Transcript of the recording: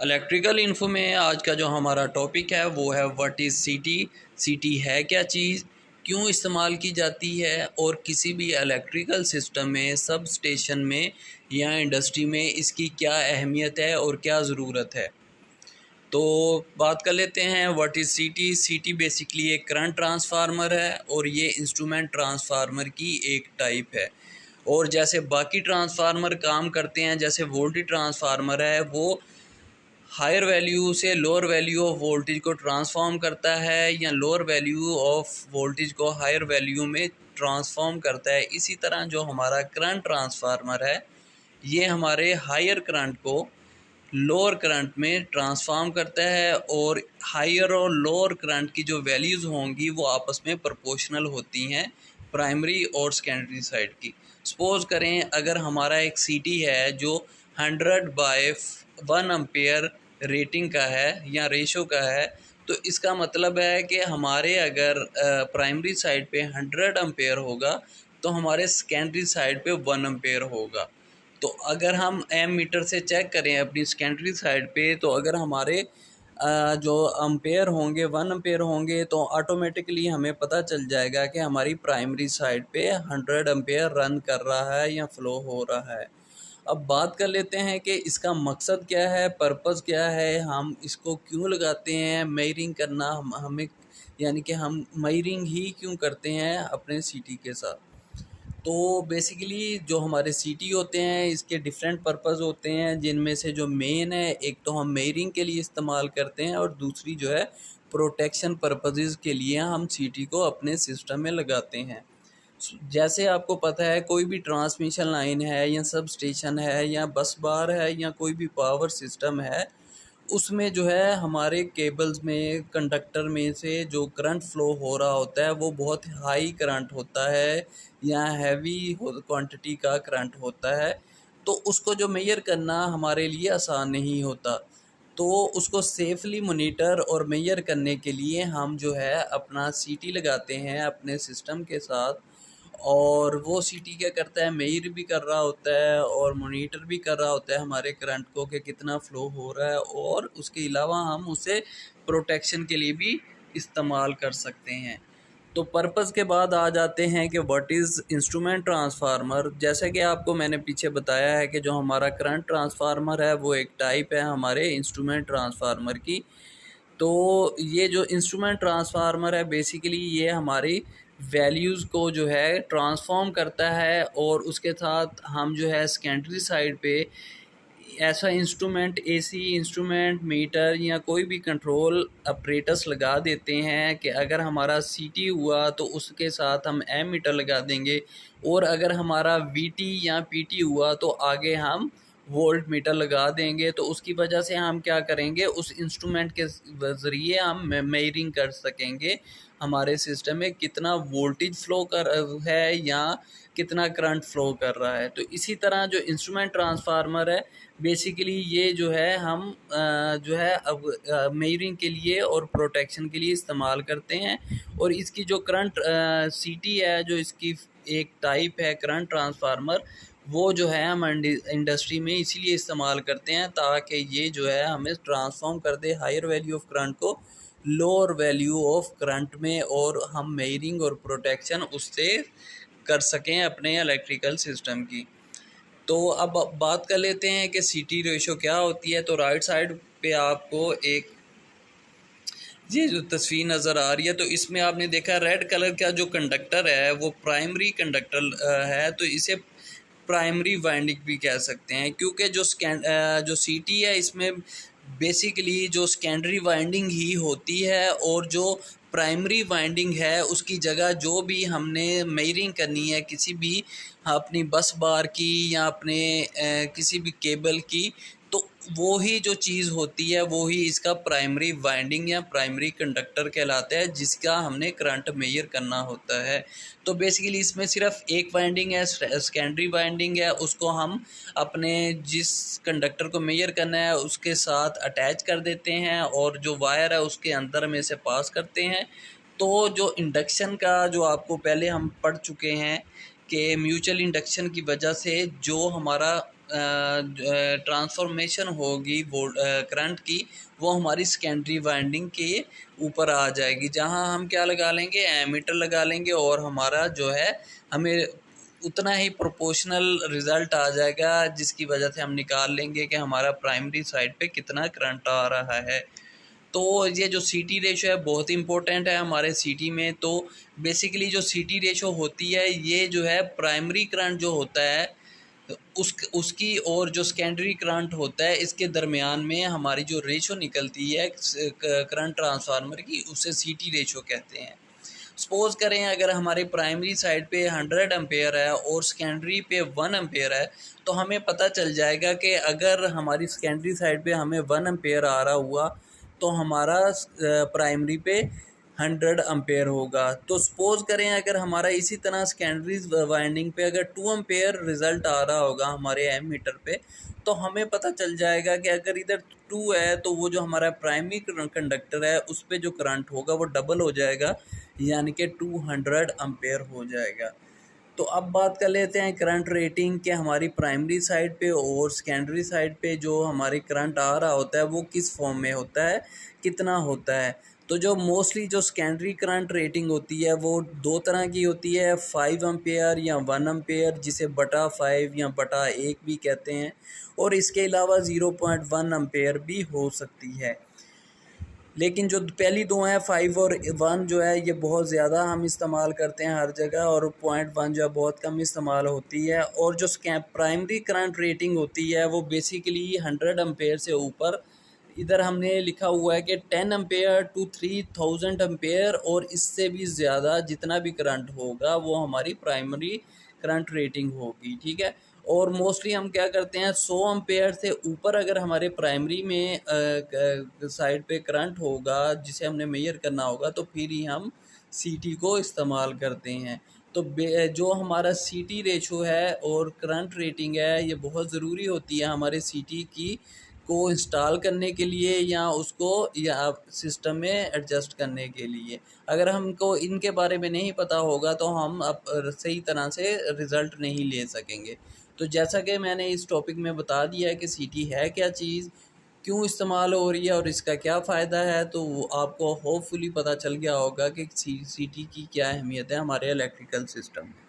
Electrical info में आज का जो हमारा टॉपिक है वो है व्हाट इज़ सीटी। सीटी है क्या चीज़, क्यों इस्तेमाल की जाती है, और किसी भी इलेक्ट्रिकल सिस्टम में, सब स्टेशन में या इंडस्ट्री में इसकी क्या अहमियत है और क्या ज़रूरत है। तो बात कर लेते हैं व्हाट इज़ सीटी। सीटी बेसिकली एक करंट ट्रांसफार्मर है और ये इंस्ट्रूमेंट ट्रांसफार्मर की एक टाइप है। और जैसे बाकी ट्रांसफार्मर काम करते हैं, जैसे वोल्टेज ट्रांसफार्मर है, वो हायर वैल्यू से लोअर वैल्यू ऑफ वोल्टेज को ट्रांसफॉर्म करता है या लोअर वैल्यू ऑफ वोल्टेज को हायर वैल्यू में ट्रांसफॉर्म करता है। इसी तरह जो हमारा करंट ट्रांसफार्मर है, ये हमारे हायर करंट को लोअर करंट में ट्रांसफॉर्म करता है, और हायर और लोअर करंट की जो वैल्यूज़ होंगी वो आपस में प्रोपोर्शनल होती हैं, प्राइमरी और सेकेंडरी साइड की। सपोज़ करें अगर हमारा एक सीटी है जो 100/1 एम्पेयर रेटिंग का है या रेशो का है, तो इसका मतलब है कि हमारे अगर प्राइमरी साइड पे 100 एम्पेयर होगा तो हमारे सेकेंडरी साइड पे 1 एम्पेयर होगा। तो अगर हम एम मीटर से चेक करें अपनी सेकेंडरी साइड पे, तो अगर हमारे जो एम्पेयर होंगे 1 एम्पेयर होंगे, तो ऑटोमेटिकली हमें पता चल जाएगा कि हमारी प्राइमरी साइड पे 100 एम्पेयर रन कर रहा है या फ्लो हो रहा है। अब बात कर लेते हैं कि इसका मकसद क्या है, पर्पस क्या है, हम इसको क्यों लगाते हैं। मेजरिंग करना हमें, यानी कि हम मेजरिंग ही क्यों करते हैं अपने सीटी के साथ। तो बेसिकली जो हमारे सीटी होते हैं इसके डिफरेंट पर्पस होते हैं, जिनमें से जो मेन है, एक तो हम मेजरिंग के लिए इस्तेमाल करते हैं और दूसरी जो है प्रोटेक्शन पर्पसेस के लिए हम सीटी को अपने सिस्टम में लगाते हैं। जैसे आपको पता है कोई भी ट्रांसमिशन लाइन है या सब स्टेशन है या बस बार है या कोई भी पावर सिस्टम है, उसमें जो है हमारे केबल्स में, कंडक्टर में से जो करंट फ्लो हो रहा होता है वो बहुत हाई करंट होता है या हैवी क्वांटिटी का करंट होता है। तो उसको जो मेजर करना हमारे लिए आसान नहीं होता। तो उसको सेफली मॉनिटर और मेजर करने के लिए हम जो है अपना सीटी लगाते हैं अपने सिस्टम के साथ, और वो सीटी क्या करता है, मेजर भी कर रहा होता है और मॉनिटर भी कर रहा होता है हमारे करंट को कि कितना फ़्लो हो रहा है, और उसके अलावा हम उसे प्रोटेक्शन के लिए भी इस्तेमाल कर सकते हैं। तो पर्पज़ के बाद आ जाते हैं कि व्हाट इज़ इंस्ट्रूमेंट ट्रांसफार्मर। जैसे कि आपको मैंने पीछे बताया है कि जो हमारा करंट ट्रांसफार्मर है वो एक टाइप है हमारे इंस्ट्रूमेंट ट्रांसफार्मर की। तो ये जो इंस्ट्रूमेंट ट्रांसफार्मर है बेसिकली ये हमारी वैल्यूज़ को जो है ट्रांसफॉर्म करता है, और उसके साथ हम जो है सेकेंडरी साइड पे ऐसा इंस्ट्रूमेंट, एसी इंस्ट्रूमेंट, मीटर या कोई भी कंट्रोल अपरेटस लगा देते हैं कि अगर हमारा सीटी हुआ तो उसके साथ हम एम मीटर लगा देंगे, और अगर हमारा वीटी या पीटी हुआ तो आगे हम वोल्ट मीटर लगा देंगे। तो उसकी वजह से हम क्या करेंगे, उस इंस्ट्रूमेंट के ज़रिए हम मेजरिंग कर सकेंगे हमारे सिस्टम में कितना वोल्टेज फ्लो कर है या कितना करंट फ्लो कर रहा है। तो इसी तरह जो इंस्ट्रूमेंट ट्रांसफार्मर है बेसिकली ये जो है हम जो है अब मेजरिंग के लिए और प्रोटेक्शन के लिए इस्तेमाल करते हैं। और इसकी जो करंट सीटी है, जो इसकी एक टाइप है करंट ट्रांसफार्मर, वो जो है हम इंडस्ट्री में इसीलिए इस्तेमाल करते हैं ताकि ये जो है हमें ट्रांसफॉर्म कर they hire value of current को लोअर वैल्यू ऑफ करंट में, और हम मेजरिंग और प्रोटेक्शन उससे कर सकें अपने इलेक्ट्रिकल सिस्टम की। तो अब बात कर लेते हैं कि सीटी रेशो क्या होती है। तो राइट साइड पे आपको एक ये जो तस्वीर नज़र आ रही है, तो इसमें आपने देखा रेड कलर का जो कंडक्टर है वो प्राइमरी कंडक्टर है, तो इसे प्राइमरी वाइंडिंग भी कह सकते हैं, क्योंकि जो सीटी है इसमें बेसिकली जो सेकेंडरी वाइंडिंग ही होती है, और जो प्राइमरी वाइंडिंग है उसकी जगह जो भी हमने मेजरिंग करनी है किसी भी अपनी बस बार की या अपने किसी भी केबल की, तो वो ही जो चीज़ होती है वो ही इसका प्राइमरी वाइंडिंग या प्राइमरी कंडक्टर कहलाता है, जिसका हमने करंट मेजर करना होता है। तो बेसिकली इसमें सिर्फ एक वाइंडिंग है, सेकेंडरी वाइंडिंग है, उसको हम अपने जिस कंडक्टर को मेजर करना है उसके साथ अटैच कर देते हैं, और जो वायर है उसके अंदर में से पास करते हैं। तो जो इंडक्शन का जो आपको पहले हम पढ़ चुके हैं कि म्यूचुअल इंडक्शन की वजह से जो हमारा ट्रांसफॉर्मेशन होगी करंट की, वो हमारी सेकेंडरी वाइंडिंग के ऊपर आ जाएगी, जहां हम क्या लगा लेंगे, एमीटर लगा लेंगे, और हमारा जो है हमें उतना ही प्रोपोर्शनल रिज़ल्ट आ जाएगा, जिसकी वजह से हम निकाल लेंगे कि हमारा प्राइमरी साइड पे कितना करंट आ रहा है। तो ये जो सीटी रेशो है बहुत इंपॉर्टेंट है हमारे सीटी में। तो बेसिकली जो सीटी रेशो होती है, ये जो है प्राइमरी करंट जो होता है उसकी और जो सेकेंडरी करंट होता है, इसके दरमियान में हमारी जो रेशो निकलती है करंट ट्रांसफार्मर की, उसे सीटी रेशो कहते हैं। सपोज करें अगर हमारे प्राइमरी साइड पे 100 एम्पेयर है और सेकेंडरी पे 1 एम्पेयर है, तो हमें पता चल जाएगा कि अगर हमारी सेकेंडरी साइड पे हमें 1 एम्पेयर आ रहा हुआ, तो हमारा प्राइमरी पे 100 एम्पेयर होगा। तो सपोज करें अगर हमारा इसी तरह सेकेंडरी वाइंडिंग पे अगर 2 एम्पेयर रिज़ल्ट आ रहा होगा हमारे एम मीटर पे, तो हमें पता चल जाएगा कि अगर इधर 2 है, तो वो जो हमारा प्राइमरी कंडक्टर है उस पर जो करंट होगा वो डबल हो जाएगा, यानी कि 200 एम्पेयर हो जाएगा। तो अब बात कर लेते हैं करंट रेटिंग के, हमारी प्राइमरी साइड पे और सेकेंडरी साइड पे जो हमारी करंट आ रहा होता है वो किस फॉर्म में होता है, कितना होता है। तो जो मोस्टली जो सेकेंडरी करंट रेटिंग होती है वो दो तरह की होती है, 5 एम्पेयर या 1 एम्पेयर, जिसे बटा 5 या बटा 1 भी कहते हैं, और इसके अलावा 0.1 एम्पेयर भी हो सकती है। लेकिन जो पहली दो हैं 5 और 1 जो है ये बहुत ज़्यादा हम इस्तेमाल करते हैं हर जगह, और 0.1 जो है बहुत कम इस्तेमाल होती है। और जो प्राइमरी करंट रेटिंग होती है वो बेसिकली 100 एम्पेयर से ऊपर, इधर हमने लिखा हुआ है कि 10 एम्पेयर टू 3000 एम्पेयर, और इससे भी ज़्यादा जितना भी करंट होगा वो हमारी प्राइमरी करंट रेटिंग होगी, ठीक है। और मोस्टली हम क्या करते हैं, 100 एम्पेयर से ऊपर अगर हमारे प्राइमरी में साइड पे करंट होगा जिसे हमने मेजर करना होगा, तो फिर ही हम सीटी को इस्तेमाल करते हैं। तो जो हमारा सीटी रेशो है और करंट रेटिंग है, ये बहुत ज़रूरी होती है हमारे सीटी की को इंस्टॉल करने के लिए, या उसको या सिस्टम में एडजस्ट करने के लिए। अगर हमको इनके बारे में नहीं पता होगा तो हम अब सही तरह से रिज़ल्ट नहीं ले सकेंगे। तो जैसा कि मैंने इस टॉपिक में बता दिया है कि सीटी है क्या चीज़, क्यों इस्तेमाल हो रही है और इसका क्या फ़ायदा है, तो आपको होपफुली पता चल गया होगा कि सीटी की क्या अहमियत है हमारे इलेक्ट्रिकल सिस्टम में।